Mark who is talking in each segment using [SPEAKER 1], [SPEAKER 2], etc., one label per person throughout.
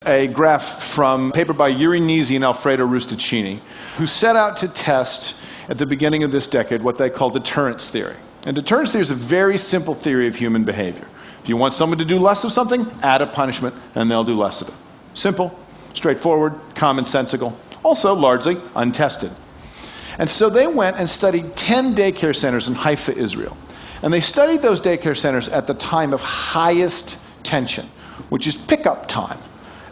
[SPEAKER 1] a graph from a paper by Yuri Nisi and Alfredo Rustaccini, who set out to test at the beginning of this decade what they call deterrence theory. And deterrence theory is a very simple theory of human behavior. If you want someone to do less of something, add a punishment and they'll do less of it. Simple, straightforward, commonsensical, also largely untested. And so they went and studied 10 daycare centers in Haifa, Israel. And they studied those daycare centers at the time of highest tension, which is pickup time.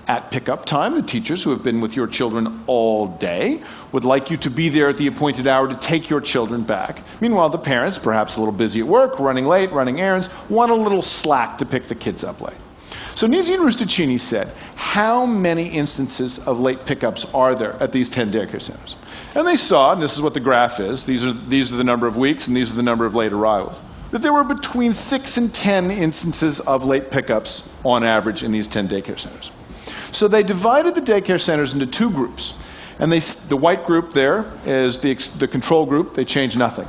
[SPEAKER 1] At pickup time, the teachers who have been with your children all day would like you to be there at the appointed hour to take your children back. Meanwhile, the parents, perhaps a little busy at work, running late, running errands, want a little slack to pick the kids up late. So Nisi and Rustaccini said, how many instances of late pickups are there at these 10 daycare centers? And they saw, and this is what the graph is, these are the number of weeks and these are the number of late arrivals, that there were between 6 and 10 instances of late pickups on average in these 10 daycare centers. So they divided the daycare centers into two groups. And the white group there is the control group. They changed nothing.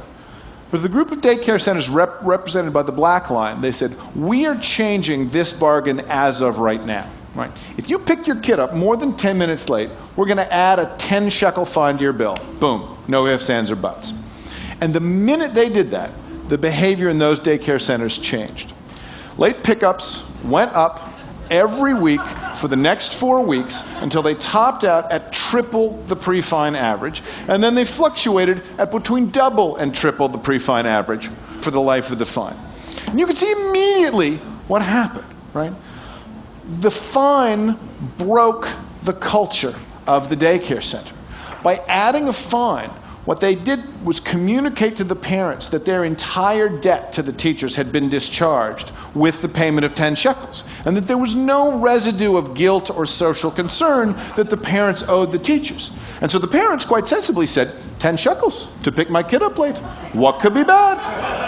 [SPEAKER 1] But the group of daycare centers represented by the black line, they said, we are changing this bargain as of right now. Right? If you pick your kid up more than 10 minutes late, we're going to add a 10 shekel fine to your bill. Boom. No ifs, ands, or buts. And the minute they did that, the behavior in those daycare centers changed. Late pickups went up every week for the next 4 weeks until they topped out at triple the pre-fine average, and then they fluctuated at between double and triple the pre-fine average for the life of the fine. And you can see immediately what happened, right? The fine broke the culture of the daycare center. By adding a fine, what they did was communicate to the parents that their entire debt to the teachers had been discharged with the payment of 10 shekels, and that there was no residue of guilt or social concern that the parents owed the teachers. And so the parents quite sensibly said, 10 shekels to pick my kid up late. What could be bad?